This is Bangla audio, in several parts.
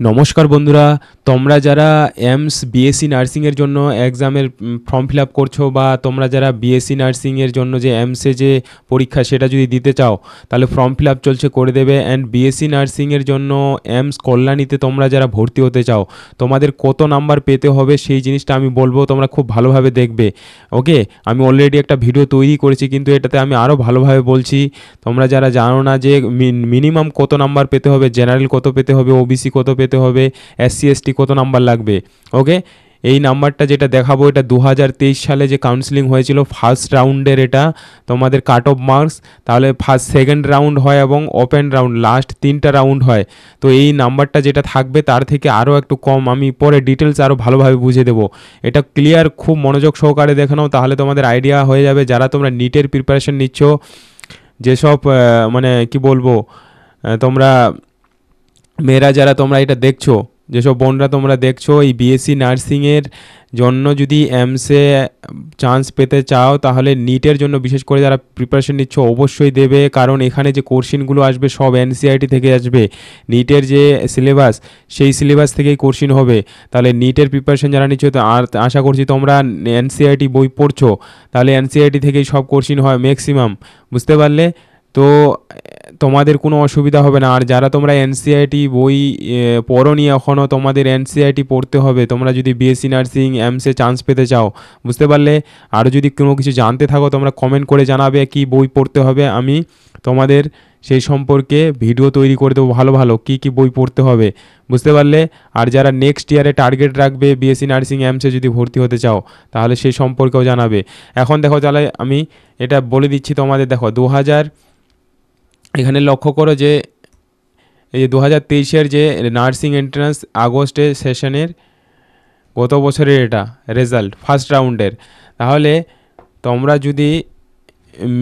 নমস্কার বন্ধুরা, তোমরা যারা এমস বিএসসি নার্সিংয়ের জন্য এক্সামের ফর্ম ফিল আপ করছো বা তোমরা যারা বিএসসি নার্সিংয়ের জন্য যে এমসে যে পরীক্ষা সেটা যদি দিতে চাও তাহলে ফর্ম ফিল আপ চলছে, করে দেবে। অ্যান্ড বিএসসি নার্সিংয়ের জন্য এমস কল্যাণীতে তোমরা যারা ভর্তি হতে চাও তোমাদের কত নাম্বার পেতে হবে সেই জিনিসটা আমি বলবো, তোমরা খুব ভালোভাবে দেখবে। ওকে, আমি অলরেডি একটা ভিডিও তৈরি করেছি, কিন্তু এটাতে আমি আরও ভালোভাবে বলছি। তোমরা যারা জানো না যে মিনিমাম কত নাম্বার পেতে হবে, জেনারেল কত পেতে হবে, ওবিসি কত পেতে হবে, এসসি এসটি কত নাম্বার লাগবে। ওকে, এই নাম্বারটা যেটা দেখাবো এটা 2023 সালে যে কাউন্সিলিং হয়েছিল ফার্স্ট রাউন্ডের, এটা তোমাদের কাট অফ মার্কস। তাহলে সেকেন্ড রাউন্ড হয় এবং ওপেন রাউন্ড, লাস্ট 3টা রাউন্ড হয়। তো এই নাম্বারটা যেটা থাকবে তার থেকে আরও একটু কম, আমি পরে ডিটেলস আরও ভালোভাবে বুঝিয়ে দেবো। এটা ক্লিয়ার, খুব মনোযোগ সহকারে দেখে নাও, তাহলে তোমাদের আইডিয়া হয়ে যাবে। যারা তোমরা নিটের প্রিপারেশন নিচ্ছ, যেসব মানে কি বলবো, তোমরা মেয়েরা যারা তোমরা এটা দেখছো, যেসব বোনরা তোমরা দেখছো, এই বিএসসি নার্সিংয়ের জন্য যদি এমসে চান্স পেতে চাও তাহলে নিটের জন্য বিশেষ করে যারা প্রিপারেশন নিচ্ছ অবশ্যই দেবে, কারণ এখানে যে কোশ্চিনগুলো আসবে সব এনসিইআরটি থেকে আসবে। নিটের যে সিলেবাস সেই সিলেবাস থেকেই কোশ্চিন হবে। তাহলে নিটের প্রিপারেশন যারা নিচ্ছ, তো আর আশা করছি তোমরা এনসিইআরটি বই পড়ছো, তাহলে এনসিইআরটি থেকেই সব কোশ্চিন হয় ম্যাক্সিমাম, বুঝতে পারলে? তো তোমাদের কোনো অসুবিধা হবে না। আর যারা তোমরা এনসিইআরটি বই পড়োনি এখনও, তোমাদের এনসিইআরটি পড়তে হবে তোমরা যদি বিএসসি নার্সিং এমসে চান্স পেতে চাও, বুঝতে পারলে? আরও যদি কোনো কিছু জানতে থাকো তোমরা কমেন্ট করে জানাবে কি বই পড়তে হবে, আমি তোমাদের সেই সম্পর্কে ভিডিও তৈরি করে দেবো ভালো ভালো, কী কী বই পড়তে হবে, বুঝতে পারলে? আর যারা নেক্সট ইয়ারে টার্গেট রাখবে বিএসসি নার্সিং এমসে যদি ভর্তি হতে চাও তাহলে সেই সম্পর্কেও জানাবে। এখন দেখো, তাহলে আমি এটা বলে দিচ্ছি তোমাদের। দেখো, এখানে লক্ষ্য করো যে এই যে 2023-এর যে নার্সিং এন্ট্রান্স আগস্টে সেশনের গত বছরের এটা রেজাল্ট ফার্স্ট রাউন্ডের। তাহলে তোমরা যদি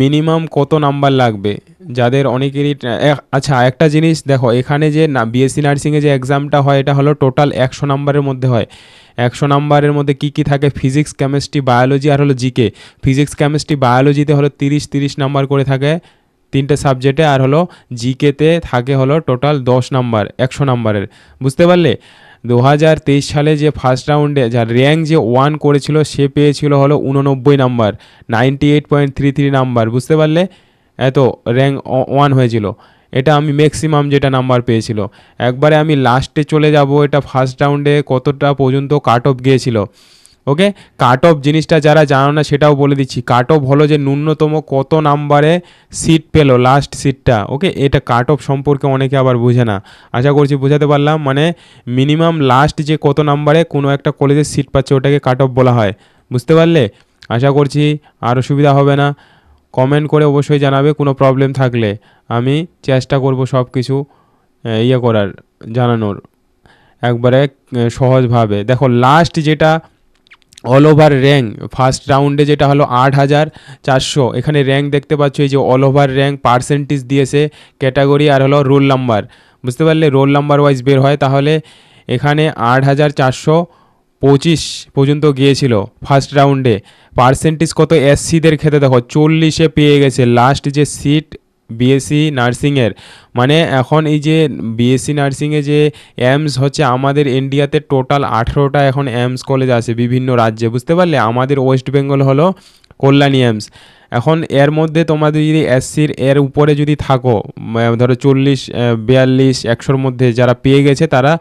মিনিমাম কত নাম্বার লাগবে, যাদের অনেকেরই আচ্ছা একটা জিনিস দেখো, এখানে যে বিএসসি নার্সিংয়ে যে এক্সামটা হয় এটা হলো টোটাল 100 নাম্বারের মধ্যে হয়। 100 নাম্বারের মধ্যে কী কী থাকে, ফিজিক্স, কেমিস্ট্রি, বায়োলজি আর হলো জিকে। ফিজিক্স, কেমিস্ট্রি, বায়োলজিতে হলো 30 নাম্বার করে থাকে 3টে সাবজেক্টে, আর হলো জিকেতে থাকে হলো টোটাল 10 নাম্বার 100 নাম্বারের, বুঝতে পারলে? 2023 সালে যে ফার্স্ট রাউন্ডে যার র্যাঙ্ক যে 1 করেছিল সে পেয়েছিল হলো 89 নাম্বার, 98.33 নাম্বার, বুঝতে পারলে? এত র্যাঙ্ক 1 হয়েছিল। এটা আমি ম্যাক্সিমাম যেটা নাম্বার পেয়েছিল। একবারে আমি লাস্টে চলে যাব, এটা ফার্স্ট রাউন্ডে কতটা পর্যন্ত কাট অফ গিয়েছিল। ওকে, কাট অফ জিনিসটা যারা জানো না সেটাও বলে দিচ্ছি। কাট অফ হলো যে ন্যূনতম কত নাম্বারে সিট পেলো, লাস্ট সিটটা। ওকে, এটা কাট অফ সম্পর্কে অনেকে আবার বুঝে না, আশা করছি বোঝাতে পারলাম। মানে মিনিমাম লাস্ট যে কত নাম্বারে কোনো একটা কলেজে সিট পাচ্ছে ওটাকে কাট অফ বলা হয়, বুঝতে পারলে? আশা করছি আর অসুবিধা হবে না। কমেন্ট করে অবশ্যই জানাবে কোনো প্রবলেম থাকলে, আমি চেষ্টা করব সব কিছু করার, জানানোর একবারে সহজভাবে। দেখো, লাস্ট যেটা অল ওভার র্যাঙ্ক ফার্স্ট রাউন্ডে যেটা হলো 8400, এখানে র্যাঙ্ক দেখতে পাচ্ছ, এই যে অল ওভার র্যাঙ্ক পার্সেন্টেজ দিয়েছে, ক্যাটাগরি আর হলো রোল নাম্বার, বুঝতে পারলে? রোল নাম্বার ওয়াইজ বের হয়। তাহলে এখানে 8425 পর্যন্ত গিয়েছিল ফার্স্ট রাউন্ডে। পার্সেন্টেজ কত এসসিদের ক্ষেত্রে দেখো 40-এ পেয়ে গেছে লাস্ট যে সিট বিএসসি নার্সিংয়ের। মানে এখন এই যে বিএসসি নার্সিংয়ে যে এমস হচ্ছে আমাদের ইন্ডিয়াতে টোটাল 18টা এখন এমস কলেজ আছে বিভিন্ন রাজ্যে, বুঝতে পারলে? আমাদের ওয়েস্ট বেঙ্গল হলো কল্যাণী এমস। এখন এর মধ্যে তোমাদের যদি এসসির এর উপরে যদি থাকো, ধরো 40, 42, 100-র মধ্যে যারা পেয়ে গেছে তারা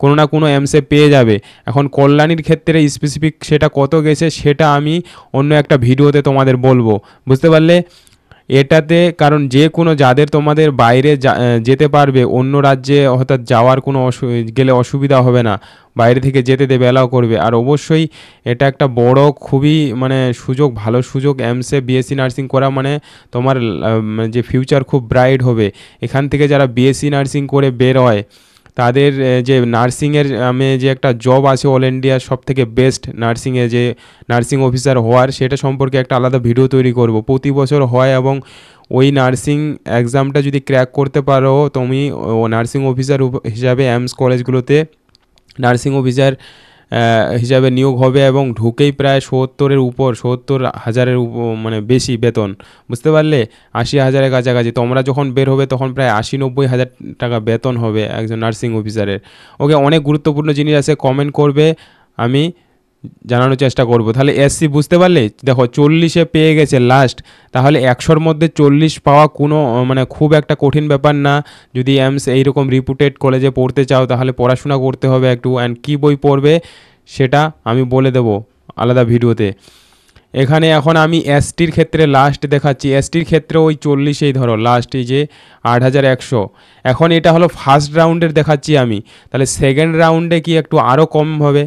কোনো না কোনো এমসে পেয়ে যাবে। এখন কল্যাণীর ক্ষেত্রে স্পেসিফিক সেটা কত গেছে সেটা আমি অন্য একটা ভিডিওতে তোমাদের বলবো, বুঝতে পারলে? এটাতে কারণ যে কোনো যাদের তোমাদের বাইরে যেতে পারবে অন্য রাজ্যে, অর্থাৎ যাওয়ার কোনো গেলে অসুবিধা হবে না, বাইরে থেকে যেতে দেবে, অ্যালাউ করবে। আর অবশ্যই এটা একটা বড় খুবই মানে সুযোগ, ভালো সুযোগ। এমসে বিএসসি নার্সিং করা মানে তোমার যে ফিউচার খুব ব্রাইট হবে। এখান থেকে যারা বিএসসি নার্সিং করে বের হয় তাদের যে নার্সিংয়ের যে একটা জব আছে অল ইন্ডিয়ার সবথেকে বেস্ট নার্সিংয়ে, যে নার্সিং অফিসার হওয়ার, সেটা সম্পর্কে একটা আলাদা ভিডিও তৈরি করব। প্রতি বছর হয় এবং ওই নার্সিং এক্সামটা যদি ক্র্যাক করতে পারো তুমি নার্সিং অফিসার হিসাবে এমস কলেজগুলোতে নার্সিং অফিসার হিসাবে নিয়োগ হবে এবং ঢুকেই প্রায় ৭০-এর উপর ৭০,০০০-এর মানে বেশি বেতন, বুঝতে পারলে? ৮০,০০০-এর কাছাকাছি। তোমরা যখন বের হবে তখন প্রায় ৮০-৯০,০০০ টাকা বেতন হবে একজন নার্সিং অফিসারের। ওকে, অনেক গুরুত্বপূর্ণ জিনিস আছে, কমেন্ট করবে, আমি জানানোর চেষ্টা করব। তাহলে এসসি বুঝতে পারলে? দেখো 40-এ পেয়ে গেছে লাস্ট, তাহলে ১০০-র মধ্যে 40 পাওয়া কোনো মানে খুব একটা কঠিন ব্যাপার না। যদি এমস এইরকম রিপুটেড কলেজে পড়তে চাও তাহলে পড়াশোনা করতে হবে একটু, অ্যান্ড কী বই পড়বে সেটা আমি বলে দেবো আলাদা ভিডিওতে। এখানে এখন আমি এসটির ক্ষেত্রে লাস্ট দেখাচ্ছি। এসটির ক্ষেত্রে ওই 40-এই ধরো লাস্ট, এই যে ৮,১০০। এখন এটা হলো ফার্স্ট রাউন্ডের দেখাচ্ছি আমি, তাহলে সেকেন্ড রাউন্ডে কি একটু আরও কম হবে?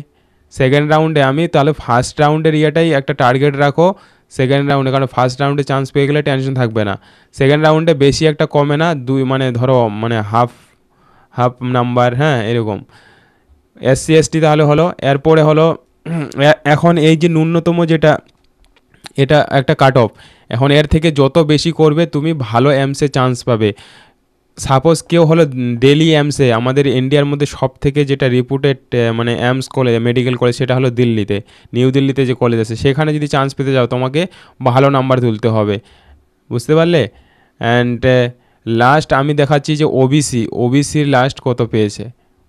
সেকেন্ড রাউন্ডে আমি তাহলে ফার্স্ট রাউন্ডের ইয়েটাই একটা টার্গেট রাখো সেকেন্ড রাউন্ডে, কারণ ফার্স্ট রাউন্ডে চান্স পেয়ে গেলে টেনশন থাকবে না। সেকেন্ড রাউন্ডে বেশি একটা কমে না, দুই মানে ধরো মানে হাফ হাফ নাম্বার, হ্যাঁ এরকম। এসসি এসটি তাহলে হলো। এরপরে হলো এখন এই যে ন্যূনতম যেটা, এটা একটা কাট অফ। এখন এর থেকে যত বেশি করবে তুমি ভালো এমসে চান্স পাবে। সাপোজ কেউ হলো দিল্লি এমসে, আমাদের ইন্ডিয়ার মধ্যে সব থেকে যেটা রিপুটেড মানে এমস কলেজ, মেডিকেল কলেজ, সেটা হলো দিল্লিতে, নিউ দিল্লিতে যে কলেজ আছে সেখানে যদি চান্স পেতে যাও তোমাকে ভালো নাম্বার তুলতে হবে, বুঝতে পারলে? অ্যান্ড লাস্ট আমি দেখাচ্ছি যে ওবিসি, ওবিসির লাস্ট কত পেয়েছে।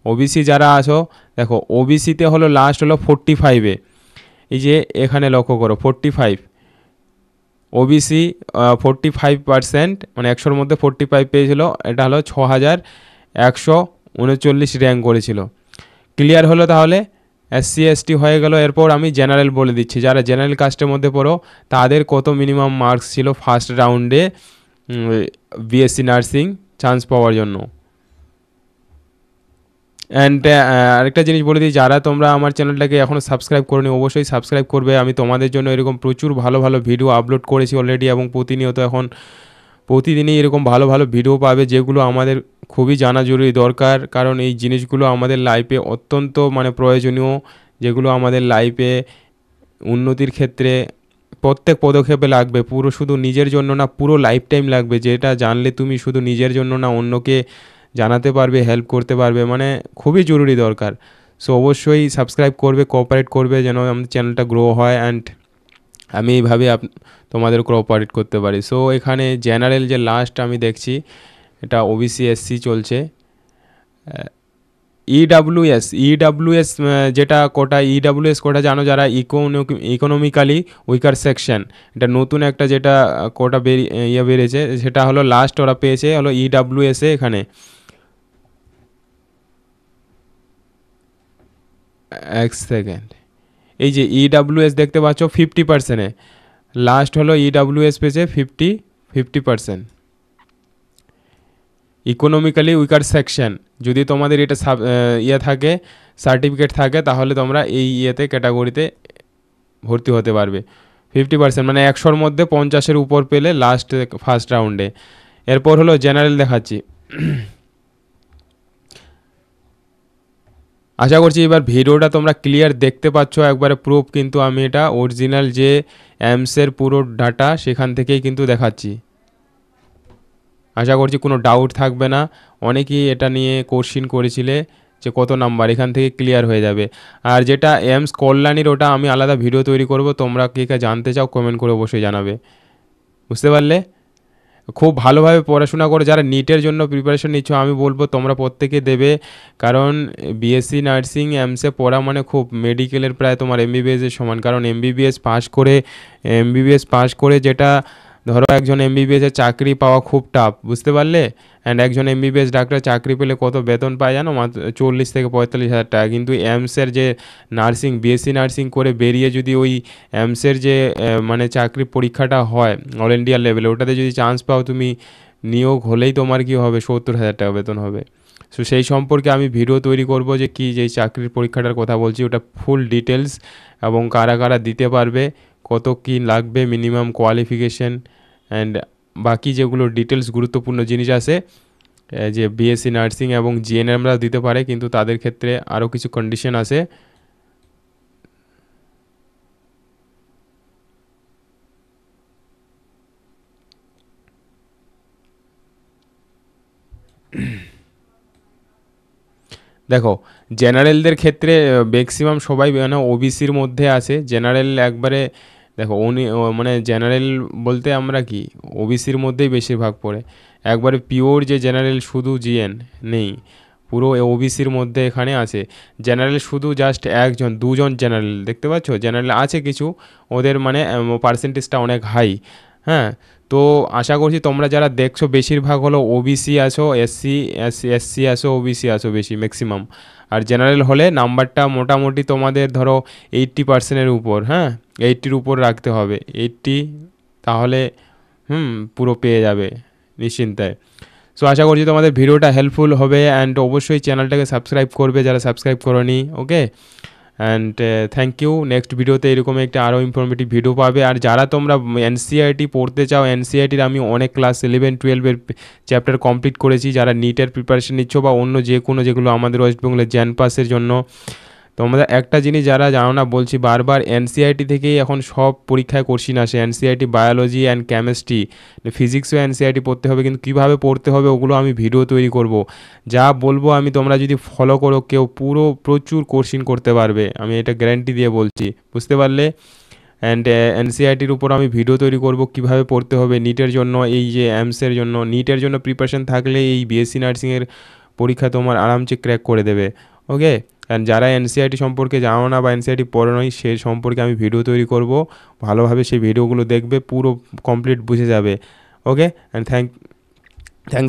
ওবিসি যারা আছো দেখো, ওবিসিতে হলো লাস্ট হলো 45-এ, এই যে এখানে লক্ষ্য করো 45। ওবিসি 45%, মানে ১০০-র মধ্যে 45 পেয়েছিল, এটা হলো ৬,১৩৯ র্যাঙ্ক করেছিল। ক্লিয়ার হলো তাহলে? এসসি এসটি হয়ে গেল। এরপর আমি জেনারেল বলে দিচ্ছি, যারা জেনারেল কাস্টের মধ্যে পড়ো তাদের কত মিনিমাম মার্কস ছিল ফার্স্ট রাউন্ডে বিএসসি নার্সিং চান্স পাওয়ার জন্য। অ্যান্ড আরেকটা জিনিস বলে দিই, যারা তোমরা আমার চ্যানেলটাকে এখনও সাবস্ক্রাইব করোনি অবশ্যই সাবস্ক্রাইব করবে। আমি তোমাদের জন্য এরকম প্রচুর ভালো ভালো ভিডিও আপলোড করেছি অলরেডি, এবং প্রতিনিয়ত এখন প্রতিদিনই এরকম ভালো ভালো ভিডিও পাবে যেগুলো আমাদের খুবই জানা জরুরি দরকার, কারণ এই জিনিসগুলো আমাদের লাইফে অত্যন্ত মানে প্রয়োজনীয়, যেগুলো আমাদের লাইফে উন্নতির ক্ষেত্রে প্রত্যেক পদক্ষেপে লাগবে। পুরো শুধু নিজের জন্য না, পুরো লাইফ টাইম লাগবে, যেটা জানলে তুমি শুধু নিজের জন্য না অন্যকে জানাতে পারবে, হেল্প করতে পারবে, মানে খুবই জরুরি দরকার। সো অবশ্যই সাবস্ক্রাইব করবে, কোঅপারেট করবে যেন আমাদের চ্যানেলটা গ্রো হয়, অ্যান্ড আমি এইভাবে তোমাদের কোঅপারেট করতে পারি। সো এখানে জেনারেল যে লাস্ট আমি দেখছি, এটা ওবিসি এসসি চলছে। ইডাব্লিউএস, ইডাব্লিউএস যেটা কোটা, ইডাব্লিউএস কোটা জানো যারা ইকোনমিক্যালি উইকার সেকশন, এটা নতুন একটা যেটা কোটা বেরিয়েছে, সেটা হলো লাস্ট ওরা পেয়েছে হলো ইডাব্লিউএসে। এখানে এক সেকেন্ড, এই যে ইডাব্লিউএস দেখতে পাচ্ছ 50%-এ লাস্ট হলো ইডাব্লিউএস পেয়েছে 50%। ইকোনমিক্যালি উইকার সেকশন, যদি তোমাদের এটা ইয়ে থাকে, সার্টিফিকেট থাকে, তাহলে তোমরা এই ইয়েতে ক্যাটাগরিতে ভর্তি হতে পারবে। 50% মানে ১০০-র মধ্যে 50-এর উপর পেলে লাস্ট ফার্স্ট রাউন্ডে। এরপর হলো জেনারেল দেখাচ্ছি। আশা করছি এবার ভিডিওটা তোমরা ক্লিয়ার দেখতে পাচ্ছ একবারে প্রুফ, কিন্তু আমি এটা অরিজিনাল যে এমসের পুরো ডাটা সেখান থেকেই কিন্তু দেখাচ্ছি। আশা করছি কোনো ডাউট থাকবে না। অনেকেই এটা নিয়ে কোশ্চিন করেছিলে যে কত নাম্বার, এখান থেকে ক্লিয়ার হয়ে যাবে। আর যেটা এমস কল্যাণীর, ওটা আমি আলাদা ভিডিও তৈরি করব, তোমরা কে কে জানতে চাও কমেন্ট করে অবশ্যই জানাবে, বুঝতে পারলে? খুব ভালোভাবে পড়াশোনা করে যারা নিটের জন্য প্রিপারেশন নিচ্ছ, আমি বলবো তোমরা প্রত্যেকে দেবে, কারণ বিএসসি নার্সিং এমসে পড়া মানে খুব মেডিকেলের প্রায় তোমার এমবিবিএসের সমান, কারণ এমবিবিএস পাস করে যেটা ধরো একজন এমবিবিএসের চাকরি পাওয়া খুব টাফ, বুঝতে পারলে? অ্যান্ড একজন এমবিবিএস ডাক্তার চাকরি পেলে কত বেতন পায় জানো? মাত্র 40 থেকে 45 হাজার টাকা। কিন্তু এমসের যে নার্সিং, বিএসসি নার্সিং করে বেরিয়ে যদি ওই এমসের যে মানে চাকরি পরীক্ষাটা হয় অল ইন্ডিয়া লেভেলে, ওটাতে যদি চান্স পাও তুমি, নিয়োগ হলেই তোমার কি হবে, 70,000 টাকা বেতন হবে। সো সেই সম্পর্কে আমি ভিডিও তৈরি করব, যে কি যে চাকরির পরীক্ষাটার কথা বলছি ওটা ফুল ডিটেলস, এবং কারা কারা দিতে পারবে, কত কি লাগবে মিনিমাম কোয়ালিফিকেশন, অ্যান্ড বাকি যেগুলো ডিটেলস গুরুত্বপূর্ণ জিনিস আছে, যে বিএসসি নার্সিং এবং জিএনএমরা দিতে পারে, কিন্তু তাদের ক্ষেত্রে আরও কিছু কন্ডিশন আছে। দেখো জেনারেলদের ক্ষেত্রে ম্যাক্সিমাম সবাই মানে ওবিসির মধ্যে আছে। জেনারেল একবারে দেখো মানে জেনারেল বলতে আমরা কি ওবিসির মধ্যেই বেশিরভাগ পড়ে। একবারে পিওর যে জেনারেল শুধু জিএন নেই, পুরো ওবিসির মধ্যে এখানে আছে। জেনারেল শুধু জাস্ট একজন দুজন জেনারেল দেখতে পাচ্ছ, জেনারেল আছে কিছু, ওদের মানে পার্সেন্টেজটা অনেক হাই। হ্যাঁ, তো আশা করছি তোমরা যারা দেখছো বেশিরভাগ হলো ওবিসি আছো, এসসি আছো, ওবিসি আছো বেশি ম্যাক্সিমাম। আর জেনারেল হলে নাম্বারটা মোটামুটি তোমাদের ধরো 80%-এর উপর, হ্যাঁ 80-র উপর রাখতে হবে, 80, তাহলে পুরো পেয়ে যাবে নিশ্চিন্তায়। সো আশা করছি তোমাদের ভিডিওটা হেল্পফুল হবে, অ্যান্ড অবশ্যই চ্যানেলটাকে সাবস্ক্রাইব করবে যারা সাবস্ক্রাইব করোনি। ওকে, অ্যান্ড থ্যাংক ইউ। নেক্সট ভিডিওতে এরকম একটা আরও ইনফরমেটিভ ভিডিও পাবে। আর যারা তোমরা এনসিইআরটি পড়তে চাও, এনসিইআরটির আমি অনেক ক্লাস 11-12-এর চ্যাপ্টার কমপ্লিট করেছি। যারা নিটের প্রিপারেশন নিচ্ছ বা অন্য যে কোনো যেগুলো আমাদের ওয়েস্ট বেঙ্গলের জ্যান পাসের জন্য, তোমরা একটা জিনিস যারা জানো না বলছি বারবার, এনসিইআরটি থেকেই এখন সব পরীক্ষায় কোশ্চিন আসে। এনসিইআরটি বায়োলজি অ্যান্ড কেমিস্ট্রি, ফিজিক্সও এনসিইআরটি পড়তে হবে, কিন্তু কীভাবে পড়তে হবে ওগুলো আমি ভিডিও তৈরি করব। যা বলবো আমি, তোমরা যদি ফলো করো কেউ পুরো প্রচুর কোশ্চিন করতে পারবে, আমি এটা গ্যারান্টি দিয়ে বলছি, বুঝতে পারলে। অ্যান্ড এনসিইআরটির উপর আমি ভিডিও তৈরি করব কীভাবে পড়তে হবে নিটের জন্য, এই যে এমসের জন্য। নিটের জন্য প্রিপারেশন থাকলে এই বিএসসি নার্সিংয়ের পরীক্ষা তোমার আরামসে ক্র্যাক করে দেবে। ওকে, অ্যান্ড যারা এনসিইআরটি সম্পর্কে জানো না বা এনসিইআরটি পড়ো নয়, সে সম্পর্কে আমি ভিডিও তৈরি করব, ভালোভাবে সেই ভিডিওগুলো দেখবে, পুরো কমপ্লিট বুঝে যাবে। ওকে, অ্যান্ড থ্যাংক